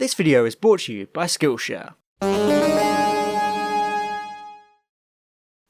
This video is brought to you by Skillshare.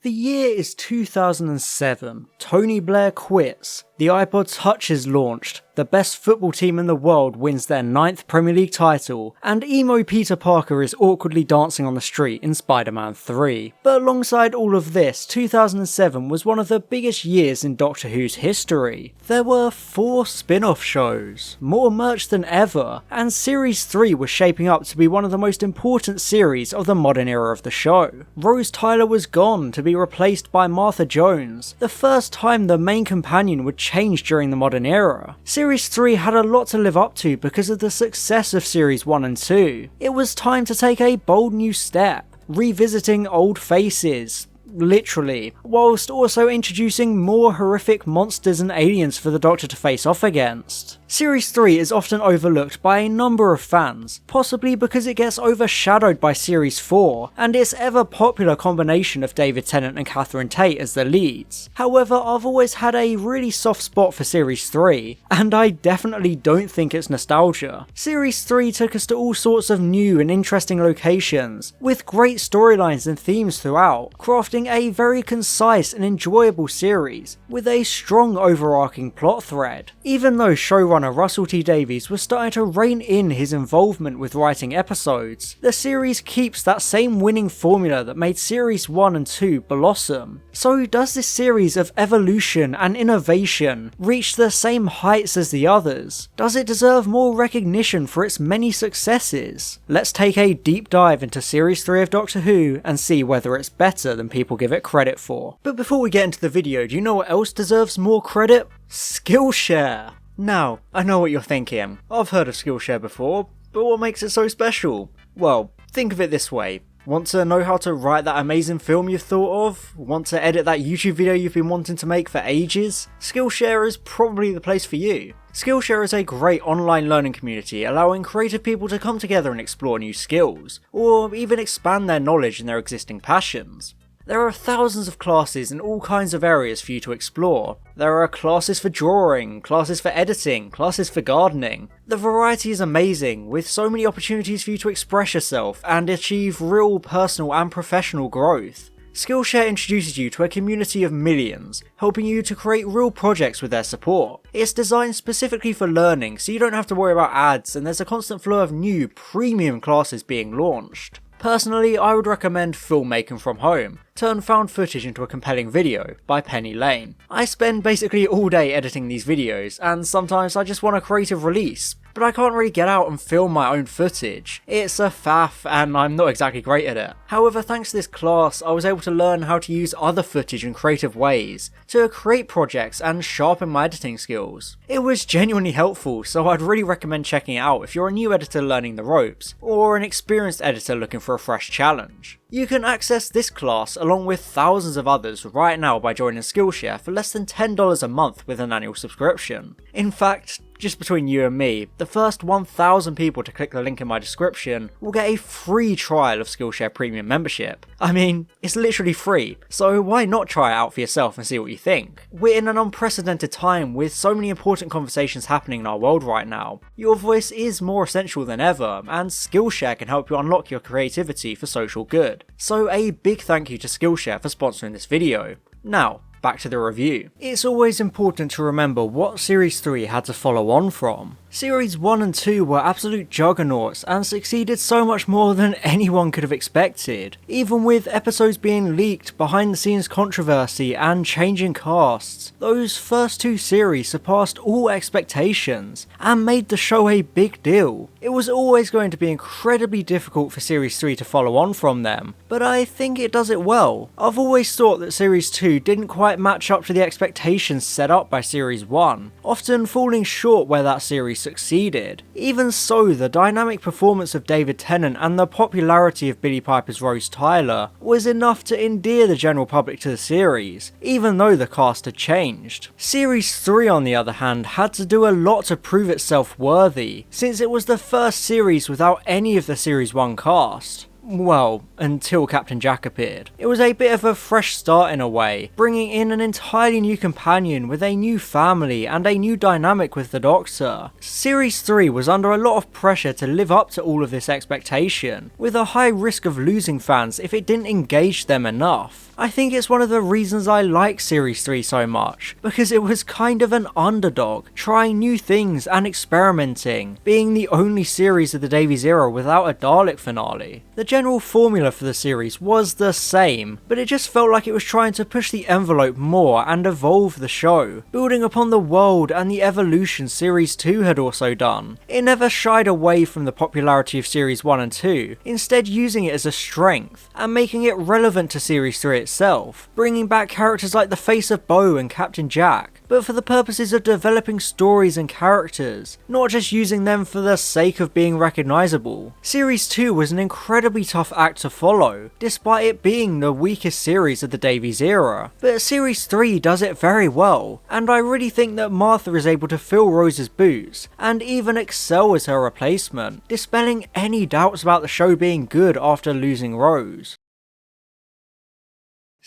The year is 2007. Tony Blair quits. The iPod Touch is launched. The best football team in the world wins their 9th Premier League title, and emo Peter Parker is awkwardly dancing on the street in Spider-Man 3. But alongside all of this, 2007 was one of the biggest years in Doctor Who's history. There were 4 spin-off shows, more merch than ever, and Series 3 was shaping up to be one of the most important series of the modern era of the show. Rose Tyler was gone to be replaced by Martha Jones, the first time the main companion would change during the modern era. Series 3 had a lot to live up to because of the success of Series 1 and 2. It was time to take a bold new step, revisiting old faces, literally, whilst also introducing more horrific monsters and aliens for the Doctor to face off against. Series 3 is often overlooked by a number of fans, possibly because it gets overshadowed by Series 4 and its ever popular combination of David Tennant and Catherine Tate as the leads. However, I've always had a really soft spot for Series 3, and I definitely don't think it's nostalgia. Series 3 took us to all sorts of new and interesting locations, with great storylines and themes throughout, crafting a very concise and enjoyable series, with a strong overarching plot thread. Even though showrunner Russell T Davies was starting to rein in his involvement with writing episodes, the series keeps that same winning formula that made Series 1 and 2 blossom. So does this series of evolution and innovation reach the same heights as the others? Does it deserve more recognition for its many successes? Let's take a deep dive into Series 3 of Doctor Who and see whether it's better than people give it credit for. But before we get into the video, do you know what else deserves more credit? Skillshare! Now, I know what you're thinking. I've heard of Skillshare before, but what makes it so special? Well, think of it this way. Want to know how to write that amazing film you've thought of? Want to edit that YouTube video you've been wanting to make for ages? Skillshare is probably the place for you. Skillshare is a great online learning community allowing creative people to come together and explore new skills, or even expand their knowledge in their existing passions. There are thousands of classes in all kinds of areas for you to explore. There are classes for drawing, classes for editing, classes for gardening. The variety is amazing, with so many opportunities for you to express yourself and achieve real personal and professional growth. Skillshare introduces you to a community of millions, helping you to create real projects with their support. It's designed specifically for learning, so you don't have to worry about ads, and there's a constant flow of new, premium classes being launched. Personally, I would recommend Filmmaking from Home, Turn Found Footage into a Compelling Video by Penny Lane. I spend basically all day editing these videos, and sometimes I just want a creative release, but I can't really get out and film my own footage. It's a faff and I'm not exactly great at it. However, thanks to this class, I was able to learn how to use other footage in creative ways to create projects and sharpen my editing skills. It was genuinely helpful, so I'd really recommend checking it out if you're a new editor learning the ropes, or an experienced editor looking for a fresh challenge. You can access this class along with thousands of others right now by joining Skillshare for less than $10 a month with an annual subscription. In fact, just between you and me, the first 1,000 people to click the link in my description will get a free trial of Skillshare Premium membership. I mean, it's literally free, so why not try it out for yourself and see what you think? We're in an unprecedented time with so many important conversations happening in our world right now. Your voice is more essential than ever, and Skillshare can help you unlock your creativity for social good. So a big thank you to Skillshare for sponsoring this video. Now, back to the review. It's always important to remember what Series 3 had to follow on from. Series 1 and 2 were absolute juggernauts and succeeded so much more than anyone could have expected, even with episodes being leaked, behind the scenes controversy and changing casts. Those first 2 series surpassed all expectations and made the show a big deal. It was always going to be incredibly difficult for Series 3 to follow on from them, but I think it does it well. I've always thought that Series 2 didn't quite match up to the expectations set up by Series 1, often falling short where that series succeeded. Even so, the dynamic performance of David Tennant and the popularity of Billie Piper's Rose Tyler was enough to endear the general public to the series, even though the cast had changed. Series 3 on the other hand had to do a lot to prove itself worthy, since it was the first series without any of the Series 1 cast. Well, until Captain Jack appeared. It was a bit of a fresh start in a way, bringing in an entirely new companion with a new family and a new dynamic with the Doctor. Series 3 was under a lot of pressure to live up to all of this expectation, with a high risk of losing fans if it didn't engage them enough. I think it's one of the reasons I like Series 3 so much, because it was kind of an underdog, trying new things and experimenting, being the only series of the Davies era without a Dalek finale. The general formula for the series was the same, but it just felt like it was trying to push the envelope more and evolve the show, building upon the world and the evolution Series 2 had also done. It never shied away from the popularity of Series 1 and 2, instead using it as a strength, and making it relevant to Series 3 itself, bringing back characters like the Face of Bo and Captain Jack, but for the purposes of developing stories and characters, not just using them for the sake of being recognisable. Series 2 was an incredibly tough act to follow, despite it being the weakest series of the Davies era, but Series 3 does it very well, and I really think that Martha is able to fill Rose's boots, and even excel as her replacement, dispelling any doubts about the show being good after losing Rose.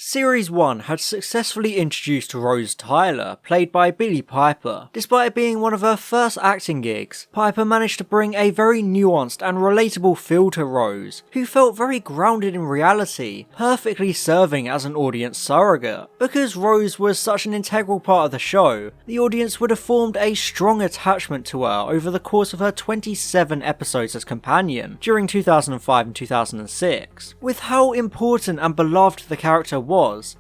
Series 1 had successfully introduced Rose Tyler, played by Billie Piper. Despite it being one of her first acting gigs, Piper managed to bring a very nuanced and relatable feel to Rose, who felt very grounded in reality, perfectly serving as an audience surrogate. Because Rose was such an integral part of the show, the audience would have formed a strong attachment to her over the course of her 27 episodes as companion during 2005 and 2006. With how important and beloved the character was,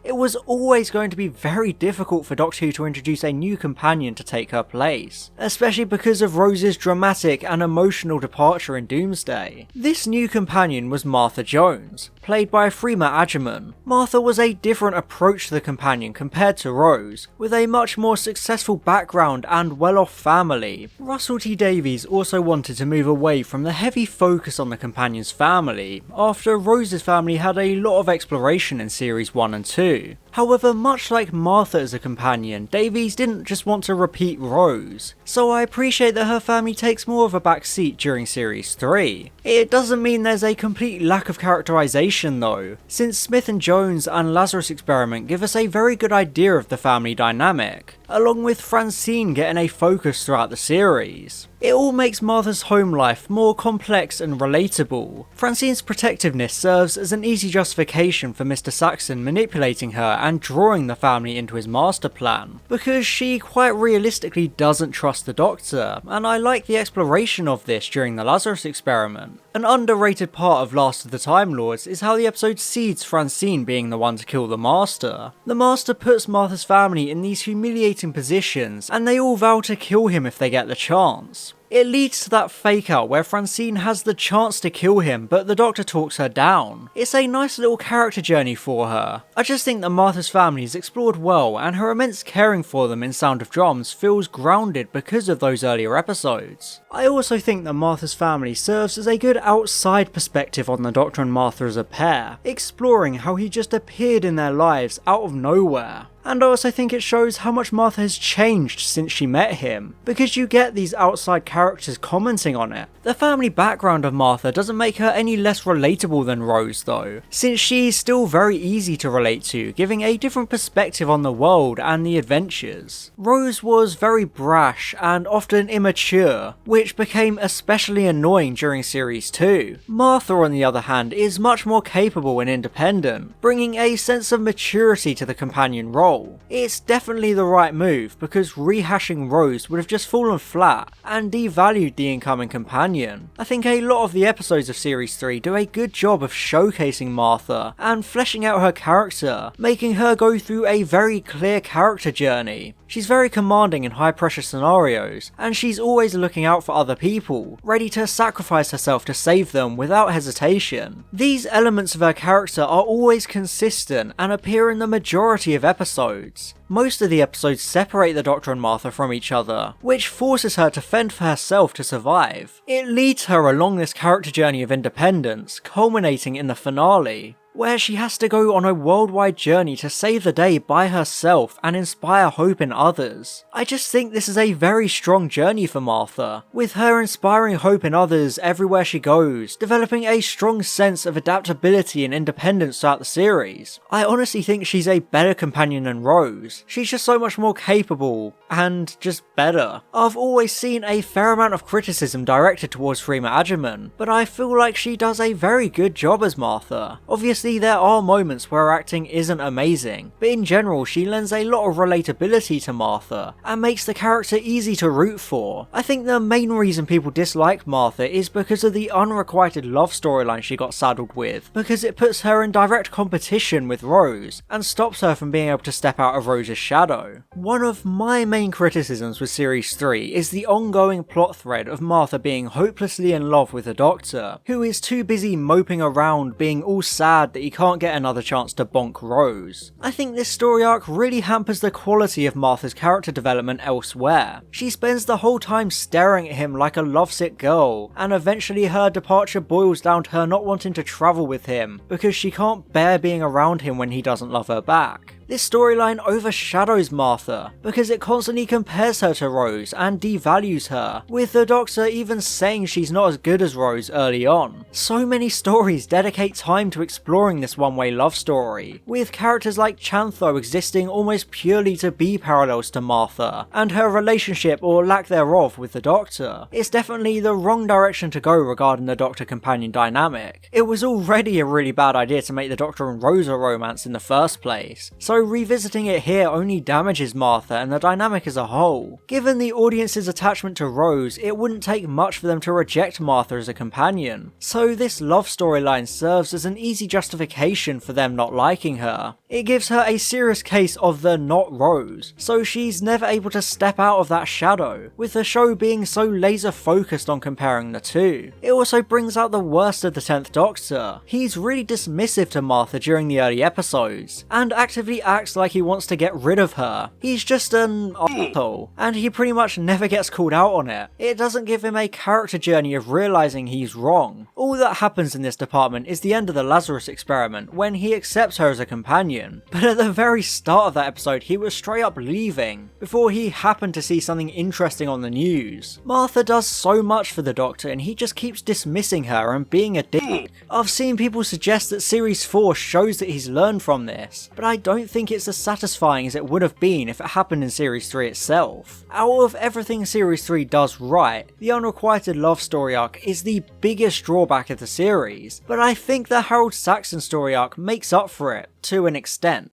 it was always going to be very difficult for Doctor Who to introduce a new companion to take her place, especially because of Rose's dramatic and emotional departure in Doomsday. This new companion was Martha Jones, played by Freema Agyeman. Martha was a different approach to the companion compared to Rose, with a much more successful background and well-off family. Russell T Davies also wanted to move away from the heavy focus on the companion's family, after Rose's family had a lot of exploration in Series 1 and 2. However, much like Martha as a companion, Davies didn't just want to repeat Rose, so I appreciate that her family takes more of a back seat during Series 3. It doesn't mean there's a complete lack of characterization though, since Smith and Jones and Lazarus Experiment give us a very good idea of the family dynamic, along with Francine getting a focus throughout the series. It all makes Martha's home life more complex and relatable. Francine's protectiveness serves as an easy justification for Mr. Saxon manipulating her and drawing the family into his master plan, because she quite realistically doesn't trust the Doctor, and I like the exploration of this during the Lazarus Experiment. An underrated part of Last of the Time Lords is how the episode seeds Francine being the one to kill the Master. The Master puts Martha's family in these humiliating positions, and they all vow to kill him if they get the chance. It leads to that fake out where Francine has the chance to kill him, but the Doctor talks her down. It's a nice little character journey for her. I just think that Martha's family is explored well, and her immense caring for them in Sound of Drums feels grounded because of those earlier episodes. I also think that Martha's family serves as a good outside perspective on the Doctor and Martha as a pair, exploring how he just appeared in their lives out of nowhere. And I also think it shows how much Martha has changed since she met him, because you get these outside characters commenting on it. The family background of Martha doesn't make her any less relatable than Rose though, since she's still very easy to relate to, giving a different perspective on the world and the adventures. Rose was very brash and often immature, which became especially annoying during Series 2. Martha on the other hand is much more capable and independent, bringing a sense of maturity to the companion role. It's definitely the right move, because rehashing Rose would have just fallen flat and devalued the incoming companion. I think a lot of the episodes of Series 3 do a good job of showcasing Martha and fleshing out her character, making her go through a very clear character journey. She's very commanding in high pressure scenarios, and she's always looking out for other people, ready to sacrifice herself to save them without hesitation. These elements of her character are always consistent and appear in the majority of episodes. Most of the episodes separate the Doctor and Martha from each other, which forces her to fend for herself to survive. It leads her along this character journey of independence, culminating in the finale. where she has to go on a worldwide journey to save the day by herself and inspire hope in others. I just think this is a very strong journey for Martha, with her inspiring hope in others everywhere she goes, developing a strong sense of adaptability and independence throughout the series. I honestly think she's a better companion than Rose. She's just so much more capable, and just better. I've always seen a fair amount of criticism directed towards Freema Agyeman, but I feel like she does a very good job as Martha. Obviously there are moments where her acting isn't amazing, but in general she lends a lot of relatability to Martha, and makes the character easy to root for. I think the main reason people dislike Martha is because of the unrequited love storyline she got saddled with, because it puts her in direct competition with Rose, and stops her from being able to step out of Rose's shadow. One of my main criticisms with Series 3 is the ongoing plot thread of Martha being hopelessly in love with the Doctor, who is too busy moping around being all sad that he can't get another chance to bonk Rose. I think this story arc really hampers the quality of Martha's character development elsewhere. She spends the whole time staring at him like a lovesick girl, and eventually her departure boils down to her not wanting to travel with him, because she can't bear being around him when he doesn't love her back. This storyline overshadows Martha, because it constantly compares her to Rose and devalues her, with the Doctor even saying she's not as good as Rose early on. So many stories dedicate time to exploring this one-way love story, with characters like Chantho existing almost purely to be parallels to Martha, and her relationship or lack thereof with the Doctor. It's definitely the wrong direction to go regarding the Doctor-companion dynamic. It was already a really bad idea to make the Doctor and Rose a romance in the first place, so revisiting it here only damages Martha and the dynamic as a whole. Given the audience's attachment to Rose, it wouldn't take much for them to reject Martha as a companion, so this love storyline serves as an easy justification for them not liking her. It gives her a serious case of the not Rose, so she's never able to step out of that shadow, with the show being so laser focused on comparing the two. It also brings out the worst of the 10th Doctor. He's really dismissive to Martha during the early episodes, and actively acts like he wants to get rid of her. He's just an asshole, and he pretty much never gets called out on it. It doesn't give him a character journey of realising he's wrong. All that happens in this department is the end of the Lazarus experiment, when he accepts her as a companion. But at the very start of that episode he was straight up leaving, before he happened to see something interesting on the news. Martha does so much for the Doctor and he just keeps dismissing her and being a dick. I've seen people suggest that Series 4 shows that he's learned from this, but I don't think it's as satisfying as it would have been if it happened in Series 3 itself. Out of everything Series 3 does right, the unrequited love story arc is the biggest drawback of the series, but I think the Harold Saxon story arc makes up for it, to an extent.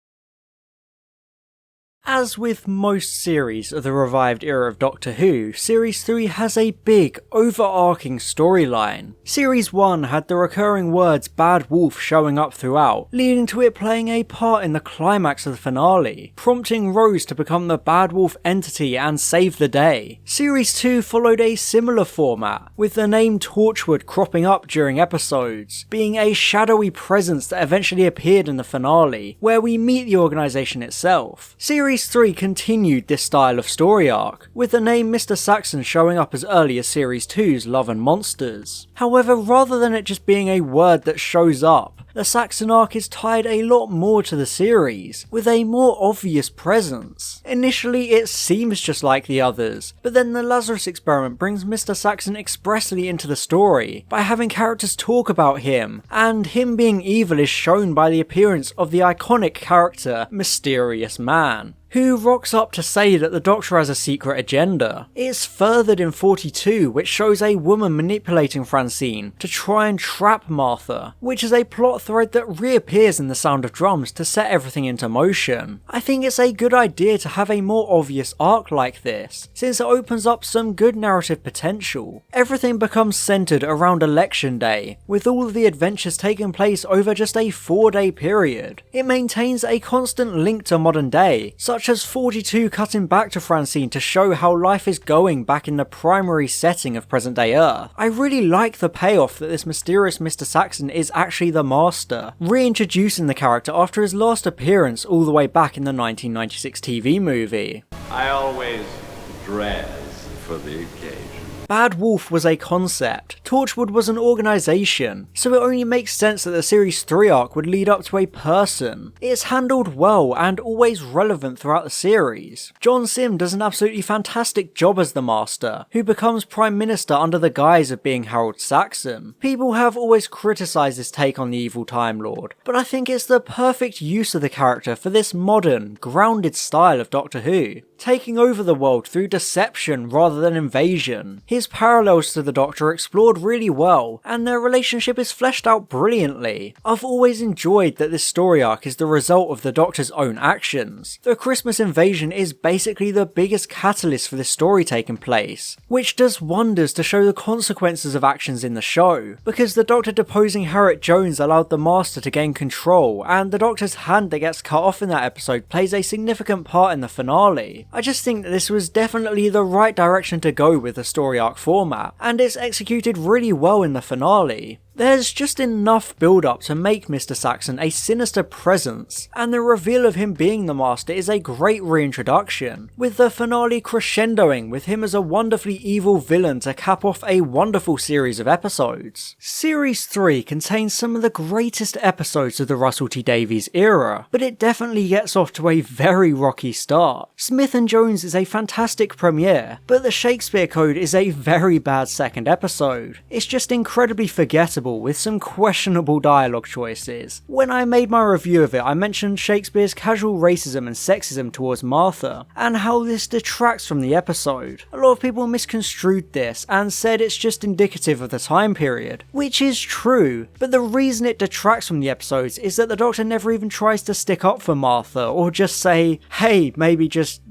As with most series of the revived era of Doctor Who, Series 3 has a big, overarching storyline. Series 1 had the recurring words Bad Wolf showing up throughout, leading to it playing a part in the climax of the finale, prompting Rose to become the Bad Wolf entity and save the day. Series 2 followed a similar format, with the name Torchwood cropping up during episodes, being a shadowy presence that eventually appeared in the finale, where we meet the organisation itself. Series 3 continued this style of story arc, with the name Mr. Saxon showing up as early as Series 2's Love and Monsters. However, rather than it just being a word that shows up, the Saxon arc is tied a lot more to the series, with a more obvious presence. Initially it seems just like the others, but then the Lazarus experiment brings Mr. Saxon expressly into the story, by having characters talk about him, and him being evil is shown by the appearance of the iconic character Mysterious Man, who rocks up to say that the Doctor has a secret agenda. It's furthered in 42, which shows a woman manipulating Francine to try and trap Martha, which is a plot thread that reappears in The Sound of Drums to set everything into motion. I think it's a good idea to have a more obvious arc like this, since it opens up some good narrative potential. Everything becomes centred around Election Day, with all of the adventures taking place over just a 4-day period. It maintains a constant link to modern day, such as 42 cutting back to Francine to show how life is going back in the primary setting of present day Earth. I really like the payoff that this mysterious Mr. Saxon is actually the Master, reintroducing the character after his last appearance all the way back in the 1996 TV movie. I always dress for the occasion. Bad Wolf was a concept, Torchwood was an organisation, so it only makes sense that the Series 3 arc would lead up to a person. It's handled well and always relevant throughout the series. John Sim does an absolutely fantastic job as the Master, who becomes Prime Minister under the guise of being Harold Saxon. People have always criticised this take on the evil Time Lord, but I think it's the perfect use of the character for this modern, grounded style of Doctor Who, taking over the world through deception rather than invasion. His parallels to the Doctor are explored really well, and their relationship is fleshed out brilliantly. I've always enjoyed that this story arc is the result of the Doctor's own actions. The Christmas invasion is basically the biggest catalyst for this story taking place, which does wonders to show the consequences of actions in the show, because the Doctor deposing Harriet Jones allowed the Master to gain control, and the Doctor's hand that gets cut off in that episode plays a significant part in the finale. I just think that this was definitely the right direction to go with the story arc format, and it's executed really well in the finale. There's just enough build up to make Mr. Saxon a sinister presence, and the reveal of him being the Master is a great reintroduction, with the finale crescendoing with him as a wonderfully evil villain to cap off a wonderful series of episodes. Series 3 contains some of the greatest episodes of the Russell T Davies era, but it definitely gets off to a very rocky start. Smith and Jones is a fantastic premiere, but the Shakespeare Code is a very bad second episode. It's just incredibly forgettable with some questionable dialogue choices. When I made my review of it, I mentioned Shakespeare's casual racism and sexism towards Martha, and how this detracts from the episode. A lot of people misconstrued this and said it's just indicative of the time period, which is true, but the reason it detracts from the episodes is that the Doctor never even tries to stick up for Martha, or just say, hey, maybe just,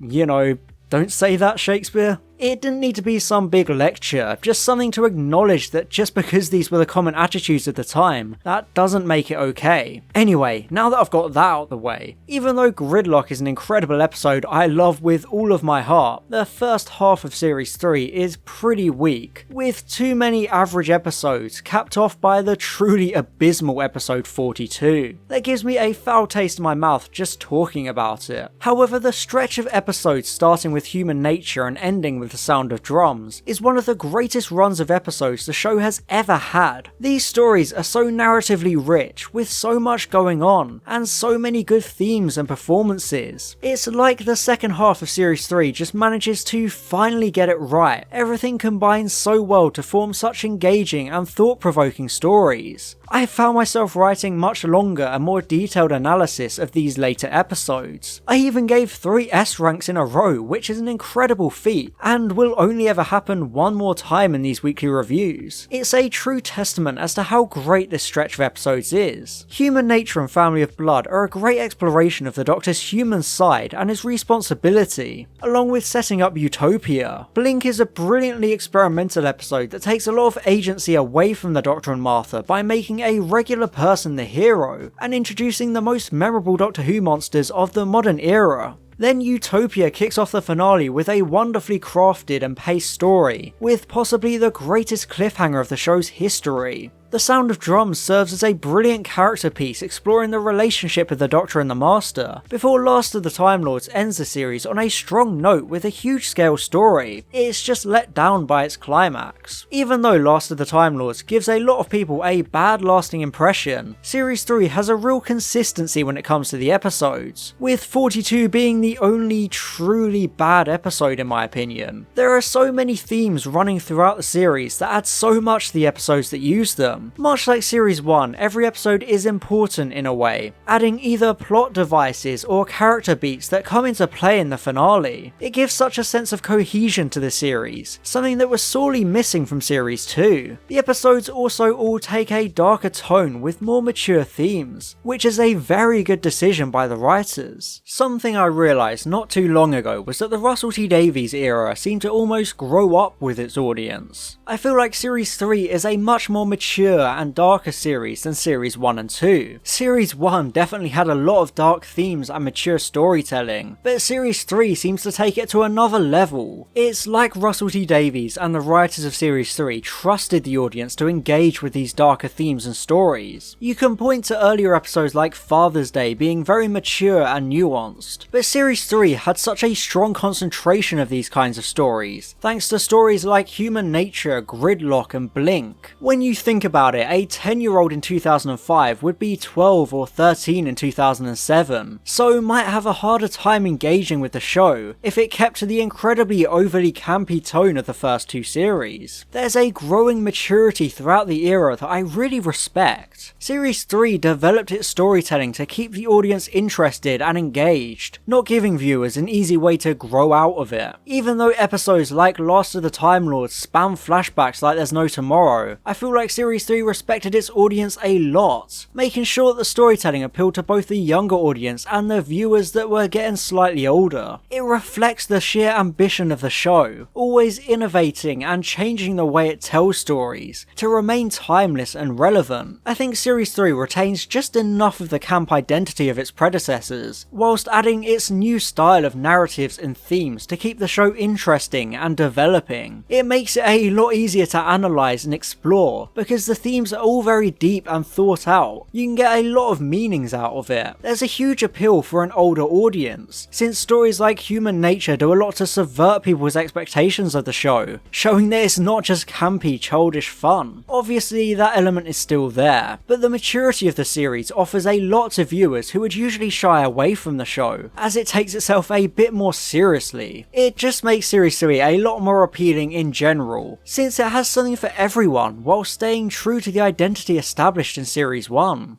don't say that, Shakespeare. It didn't need to be some big lecture, just something to acknowledge that just because these were the common attitudes of the time, that doesn't make it okay. Anyway, now that I've got that out of the way, even though Gridlock is an incredible episode I love with all of my heart, the first half of Series 3 is pretty weak, with too many average episodes, capped off by the truly abysmal episode 42. That gives me a foul taste in my mouth just talking about it. However, the stretch of episodes starting with Human Nature and ending with The Sound of Drums is one of the greatest runs of episodes the show has ever had. These stories are so narratively rich, with so much going on, and so many good themes and performances. It's like the second half of Series 3 just manages to finally get it right. Everything combines so well to form such engaging and thought-provoking stories. I found myself writing much longer and more detailed analysis of these later episodes. I even gave 3 S ranks in a row, which is an incredible feat, and will only ever happen one more time in these weekly reviews. It's a true testament as to how great this stretch of episodes is. Human Nature and Family of Blood are a great exploration of the Doctor's human side and his responsibility, along with setting up Utopia. Blink is a brilliantly experimental episode that takes a lot of agency away from the Doctor and Martha by making a regular person the hero, and introducing the most memorable Doctor Who monsters of the modern era. Then Utopia kicks off the finale with a wonderfully crafted and paced story, with possibly the greatest cliffhanger of the show's history. The Sound of Drums serves as a brilliant character piece exploring the relationship of the Doctor and the Master, before Last of the Time Lords ends the series on a strong note with a huge scale story. It's just let down by its climax. Even though Last of the Time Lords gives a lot of people a bad lasting impression, Series 3 has a real consistency when it comes to the episodes, with 42 being the only truly bad episode in my opinion. There are so many themes running throughout the series that add so much to the episodes that use them. Much like Series 1, every episode is important in a way, adding either plot devices or character beats that come into play in the finale. It gives such a sense of cohesion to the series, something that was sorely missing from Series 2. The episodes also all take a darker tone with more mature themes, which is a very good decision by the writers. Something I realised not too long ago was that the Russell T Davies era seemed to almost grow up with its audience. I feel like Series 3 is a much more mature mature and darker series than Series 1 and 2. Series 1 definitely had a lot of dark themes and mature storytelling, but Series 3 seems to take it to another level. It's like Russell T Davies and the writers of Series 3 trusted the audience to engage with these darker themes and stories. You can point to earlier episodes like Father's Day being very mature and nuanced, but Series 3 had such a strong concentration of these kinds of stories, thanks to stories like Human Nature, Gridlock and Blink. When you think about it, a 10-year-old in 2005 would be 12 or 13 in 2007, so might have a harder time engaging with the show if it kept to the incredibly overly campy tone of the first two series. There's a growing maturity throughout the era that I really respect. Series 3 developed its storytelling to keep the audience interested and engaged, not giving viewers an easy way to grow out of it. Even though episodes like Last of the Time Lords spam flashbacks like there's no tomorrow, I feel like Series 3 respected its audience a lot, making sure that the storytelling appealed to both the younger audience and the viewers that were getting slightly older. It reflects the sheer ambition of the show, always innovating and changing the way it tells stories to remain timeless and relevant. I think Series 3 retains just enough of the camp identity of its predecessors, whilst adding its new style of narratives and themes to keep the show interesting and developing. It makes it a lot easier to analyse and explore, because the themes are all very deep and thought out. You can get a lot of meanings out of it. There's a huge appeal for an older audience, since stories like Human Nature do a lot to subvert people's expectations of the show, showing that it's not just campy, childish fun. Obviously that element is still there, but the maturity of the series offers a lot to viewers who would usually shy away from the show, as it takes itself a bit more seriously. It just makes Series 3 a lot more appealing in general, since it has something for everyone while staying true to the identity established in Series 1.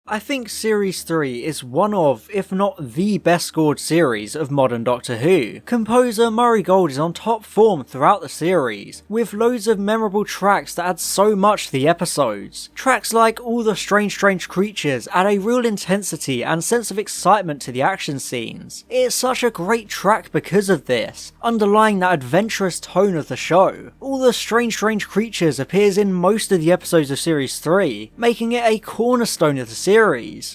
I think Series 3 is one of, if not the best scored series of modern Doctor Who. Composer Murray Gold is on top form throughout the series, with loads of memorable tracks that add so much to the episodes. Tracks like All the Strange Creatures add a real intensity and sense of excitement to the action scenes. It's such a great track because of this, underlying that adventurous tone of the show. All the Strange Creatures appears in most of the episodes of Series 3, making it a cornerstone of the series.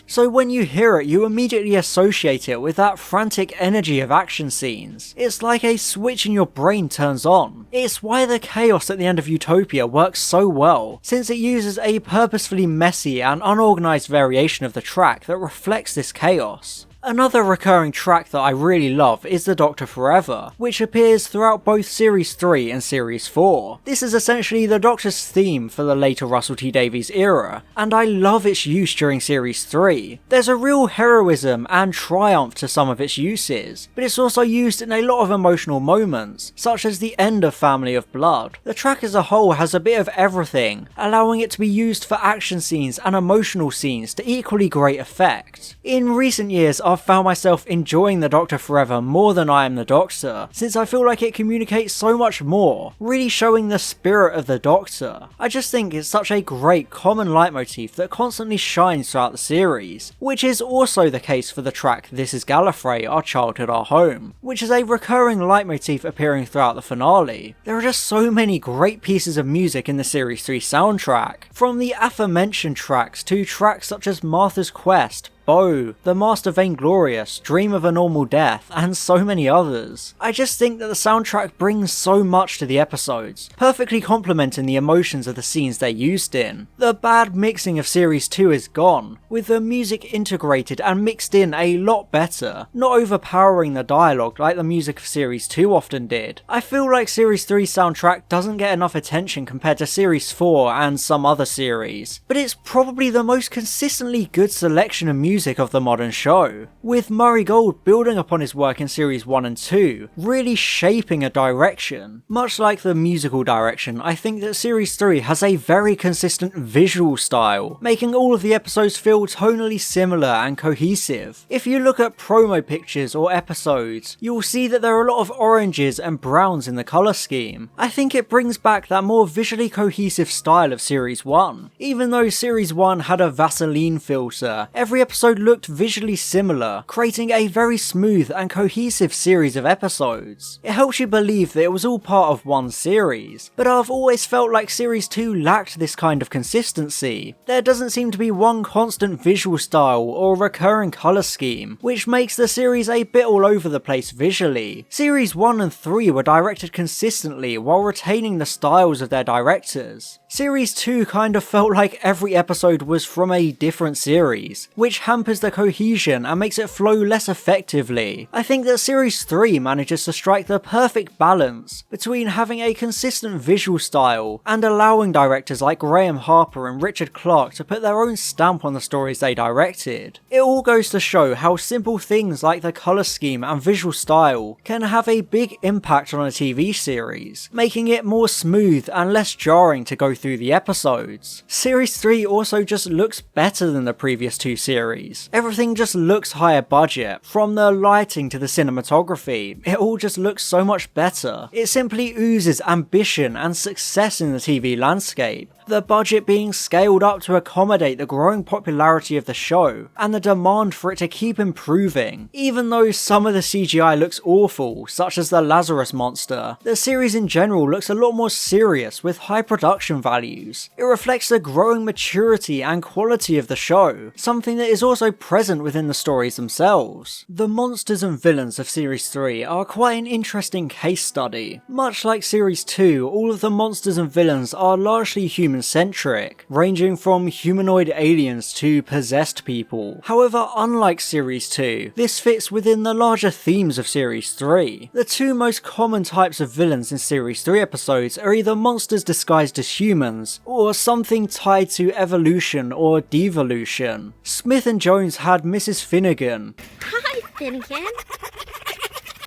So when you hear it, you immediately associate it with that frantic energy of action scenes. It's like a switch in your brain turns on. It's why the chaos at the end of Utopia works so well, since it uses a purposefully messy and unorganised variation of the track that reflects this chaos. Another recurring track that I really love is The Doctor Forever, which appears throughout both Series 3 and Series 4. This is essentially the Doctor's theme for the later Russell T Davies era, and I love its use during Series 3. There's a real heroism and triumph to some of its uses, but it's also used in a lot of emotional moments, such as the end of Family of Blood. The track as a whole has a bit of everything, allowing it to be used for action scenes and emotional scenes to equally great effect. In recent years, I've found myself enjoying The Doctor Forever more than I Am the Doctor, since I feel like it communicates so much more, really showing the spirit of the Doctor. I just think it's such a great common leitmotif that constantly shines throughout the series, which is also the case for the track This Is Gallifrey, Our Childhood, Our Home, which is a recurring leitmotif appearing throughout the finale. There are just so many great pieces of music in the Series 3 soundtrack, from the aforementioned tracks to tracks such as Martha's Quest, Bo, The Master Vainglorious, Dream of a Normal Death, and so many others. I just think that the soundtrack brings so much to the episodes, perfectly complementing the emotions of the scenes they're used in. The bad mixing of Series 2 is gone, with the music integrated and mixed in a lot better, not overpowering the dialogue like the music of Series 2 often did. I feel like Series 3's soundtrack doesn't get enough attention compared to Series 4 and some other series, but it's probably the most consistently good selection of music of the modern show, with Murray Gold building upon his work in Series 1 and 2, really shaping a direction. Much like the musical direction, I think that Series 3 has a very consistent visual style, making all of the episodes feel tonally similar and cohesive. If you look at promo pictures or episodes, you'll see that there are a lot of oranges and browns in the colour scheme. I think it brings back that more visually cohesive style of Series 1. Even though Series 1 had a Vaseline filter, every episode episode looked visually similar, creating a very smooth and cohesive series of episodes. It helps you believe that it was all part of one series, but I've always felt like Series 2 lacked this kind of consistency. There doesn't seem to be one constant visual style or recurring colour scheme, which makes the series a bit all over the place visually. Series 1 and 3 were directed consistently while retaining the styles of their directors. Series 2 kind of felt like every episode was from a different series, which hampers the cohesion and makes it flow less effectively. I think that Series 3 manages to strike the perfect balance between having a consistent visual style and allowing directors like Graham Harper and Richard Clark to put their own stamp on the stories they directed. It all goes to show how simple things like the colour scheme and visual style can have a big impact on a TV series, making it more smooth and less jarring to go through the episodes. Series 3 also just looks better than the previous two series. Everything just looks higher budget, from the lighting to the cinematography. It all just looks so much better. It simply oozes ambition and success in the TV landscape, the budget being scaled up to accommodate the growing popularity of the show, and the demand for it to keep improving. Even though some of the CGI looks awful, such as the Lazarus monster, the series in general looks a lot more serious with high production values. It reflects the growing maturity and quality of the show, something that is also present within the stories themselves. The monsters and villains of Series 3 are quite an interesting case study. Much like Series 2, all of the monsters and villains are largely human-centric, ranging from humanoid aliens to possessed people. However, unlike Series 2, this fits within the larger themes of Series 3. The two most common types of villains in Series 3 episodes are either monsters disguised as humans, or something tied to evolution or devolution. Smith and Jones had Mrs. Finnegan. Hi, Finnegan.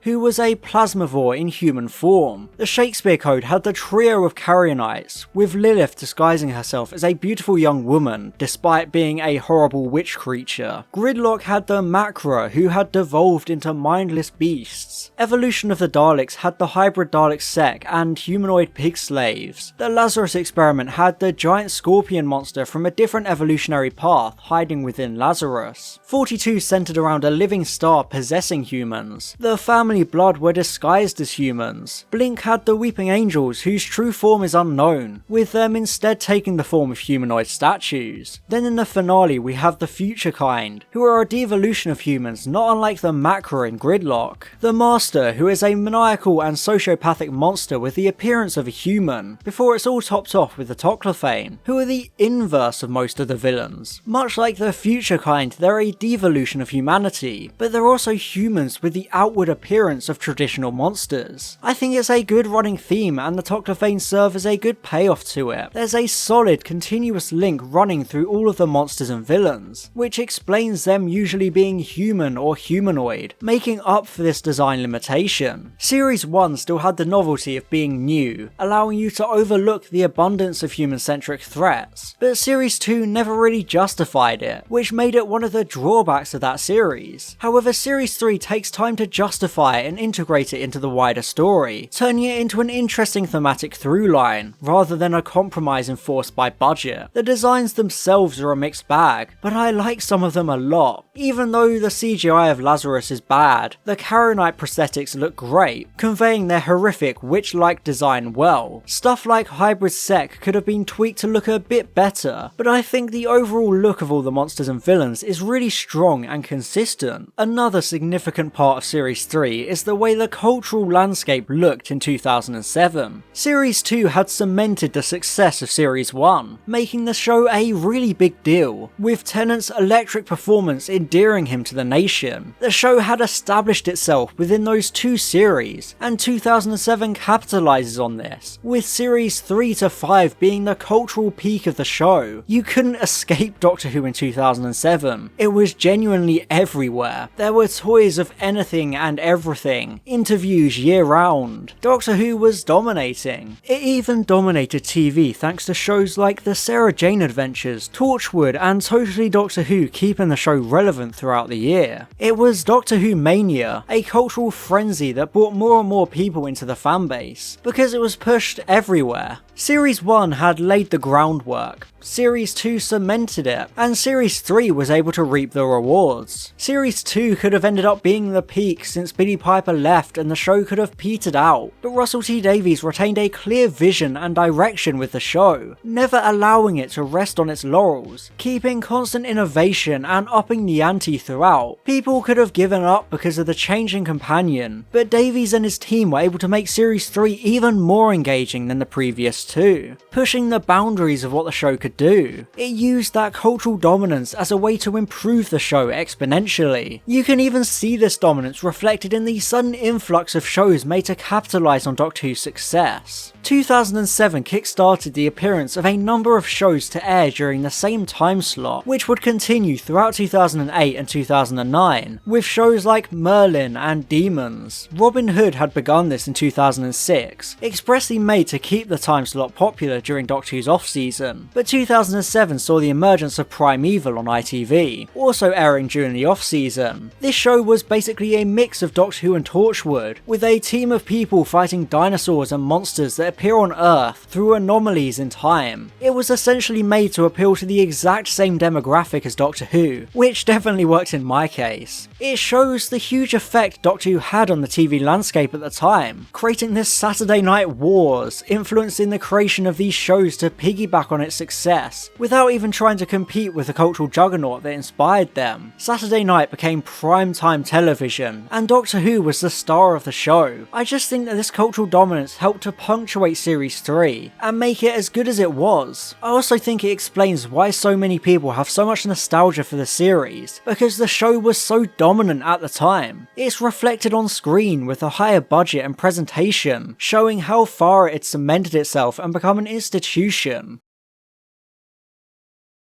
Who was a plasmavore in human form. The Shakespeare Code had the trio of Carrionites, with Lilith disguising herself as a beautiful young woman, despite being a horrible witch creature. Gridlock had the Macra, who had devolved into mindless beasts. Evolution of the Daleks had the hybrid Dalek Sec and humanoid pig slaves. The Lazarus Experiment had the giant scorpion monster from a different evolutionary path hiding within Lazarus. 42 centered around a living star possessing humans. The Family Blood were disguised as humans. Blink had the Weeping Angels, whose true form is unknown, with them instead taking the form of humanoid statues. Then in the finale we have the Future Kind, who are a devolution of humans not unlike the Macra in Gridlock. The Master, who is a maniacal and sociopathic monster with the appearance of a human, before it's all topped off with the Toclophane, who are the inverse of most of the villains. Much like the Future Kind, they're a devolution of humanity, but they're also humans with the outward appearance of traditional monsters. I think it's a good running theme, and the Toclophane serve as a good payoff to it. There's a solid continuous link running through all of the monsters and villains, which explains them usually being human or humanoid, making up for this design limitation. Series 1 still had the novelty of being new, allowing you to overlook the abundance of human-centric threats, but Series 2 never really justified it, which made it one of the drawbacks of that series. However, Series 3 takes time to justify and integrate it into the wider story, turning it into an interesting thematic through line, rather than a compromise enforced by budget. The designs themselves are a mixed bag, but I like some of them a lot. Even though the CGI of Lazarus is bad, the Carronite prosthetics look great, conveying their horrific witch-like design well. Stuff like Hybrid Sec could have been tweaked to look a bit better, but I think the overall look of all the monsters and villains is really strong and consistent. Another significant part of Series 3 is the way the cultural landscape looked in 2007. Series 2 had cemented the success of Series 1, making the show a really big deal, with Tennant's electric performance endearing him to the nation. The show had established itself within those two series, and 2007 capitalizes on this, with Series 3 to 5 being the cultural peak of the show. You couldn't escape Doctor Who in 2007. It was genuinely everywhere. There were toys of anything and everything everything, interviews year round. Doctor Who was dominating. It even dominated TV thanks to shows like The Sarah Jane Adventures, Torchwood and Totally Doctor Who keeping the show relevant throughout the year. It was Doctor Who mania, a cultural frenzy that brought more and more people into the fanbase, because it was pushed everywhere. Series 1 had laid the groundwork, Series 2 cemented it, and Series 3 was able to reap the rewards. Series 2 could have ended up being the peak since Billie Piper left and the show could have petered out, but Russell T Davies retained a clear vision and direction with the show, never allowing it to rest on its laurels, keeping constant innovation and upping the ante throughout. People could have given up because of the changing companion, but Davies and his team were able to make Series 3 even more engaging than the previous two, pushing the boundaries of what the show could do. It used that cultural dominance as a way to improve the show exponentially. You can even see this dominance reflected in the sudden influx of shows made to capitalise on Doctor Who's success. 2007 kickstarted the appearance of a number of shows to air during the same time slot, which would continue throughout 2008 and 2009, with shows like Merlin and Demons. Robin Hood had begun this in 2006, expressly made to keep the time slot popular during Doctor Who's off-season, but 2007 saw the emergence of Primeval on ITV, also airing during the off-season. This show was basically a mix of Doctor Who and Torchwood, with a team of people fighting dinosaurs and monsters that appear on Earth through anomalies in time. It was essentially made to appeal to the exact same demographic as Doctor Who, which definitely worked in my case. It shows the huge effect Doctor Who had on the TV landscape at the time, creating this Saturday Night Wars, influencing the creation of these shows to piggyback on its success, without even trying to compete with the cultural juggernaut that inspired them. Saturday night became prime-time television, and Doctor Who was the star of the show. I just think that this cultural dominance helped to punctuate Series 3, and make it as good as it was. I also think it explains why so many people have so much nostalgia for the series, because the show was so dominant at the time. It's reflected on screen with a higher budget and presentation, showing how far it had cemented itself and become an institution.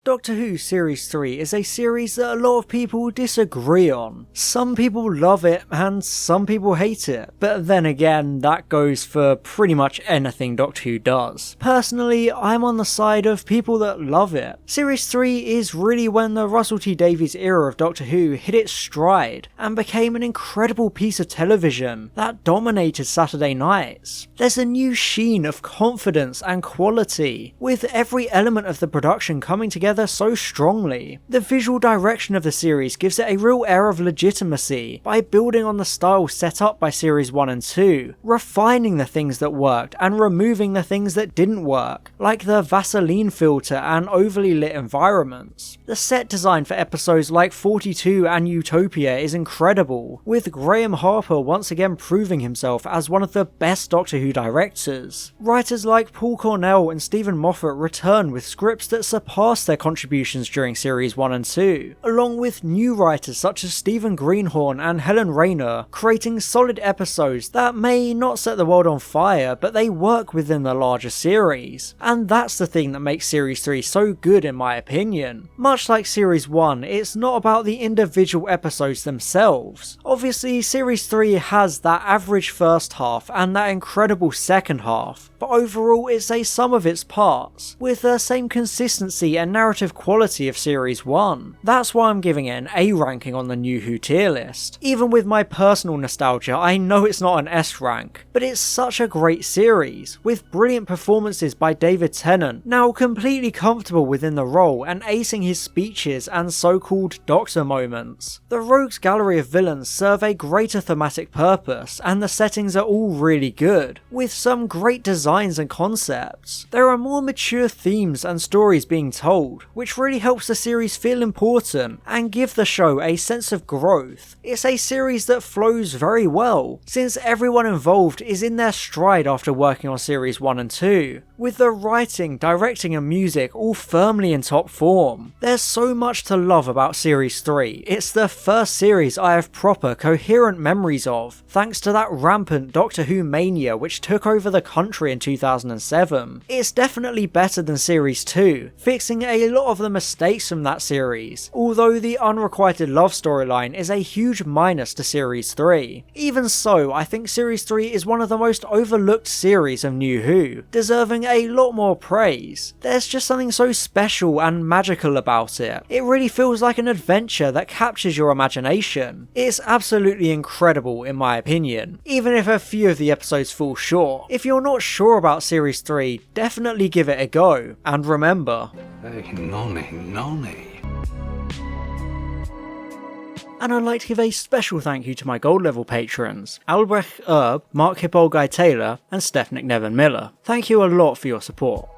Doctor Who Series 3 is a series that a lot of people disagree on. Some people love it and some people hate it, but then again that goes for pretty much anything Doctor Who does. Personally, I'm on the side of people that love it. Series 3 is really when the Russell T Davies era of Doctor Who hit its stride and became an incredible piece of television that dominated Saturday nights. There's a new sheen of confidence and quality, with every element of the production coming together so strongly. The visual direction of the series gives it a real air of legitimacy by building on the style set up by Series 1 and 2, refining the things that worked and removing the things that didn't work, like the Vaseline filter and overly lit environments. The set design for episodes like 42 and Utopia is incredible, with Graham Harper once again proving himself as one of the best Doctor Who directors. Writers like Paul Cornell and Stephen Moffat return with scripts that surpass their contributions during Series 1 and 2, along with new writers such as Stephen Greenhorn and Helen Rayner, creating solid episodes that may not set the world on fire, but they work within the larger series. And that's the thing that makes Series 3 so good in my opinion. Much like Series 1, it's not about the individual episodes themselves. Obviously, Series 3 has that average first half and that incredible second half, but overall it's a sum of its parts, with the same consistency and narrative quality of Series 1. That's why I'm giving it an A ranking on the New Who tier list. Even with my personal nostalgia, I know it's not an S rank, but it's such a great series, with brilliant performances by David Tennant, now completely comfortable within the role and acing his speeches and so-called Doctor moments. The Rogues Gallery of villains serve a greater thematic purpose, and the settings are all really good, with some great designs and concepts. There are more mature themes and stories being told, which really helps the series feel important and give the show a sense of growth. It's a series that flows very well, since everyone involved is in their stride after working on Series 1 and 2, with the writing, directing and music all firmly in top form. There's so much to love about Series 3, it's the first series I have proper coherent memories of, thanks to that rampant Doctor Who mania which took over the country in 2007. It's definitely better than Series 2, fixing a lot of the mistakes from that series, although the unrequited love storyline is a huge minus to Series 3. Even so, I think Series 3 is one of the most overlooked series of New Who, deserving a lot more praise. There's just something so special and magical about it. It really feels like an adventure that captures your imagination. It's absolutely incredible in my opinion, even if a few of the episodes fall short. If you're not sure about Series 3, definitely give it a go, and remember... Hey, nonny. And I'd like to give a special thank you to my gold level patrons, Albrecht Erb, Mark Hippoldguy Taylor, and Stephnick Nevin Miller. Thank you a lot for your support.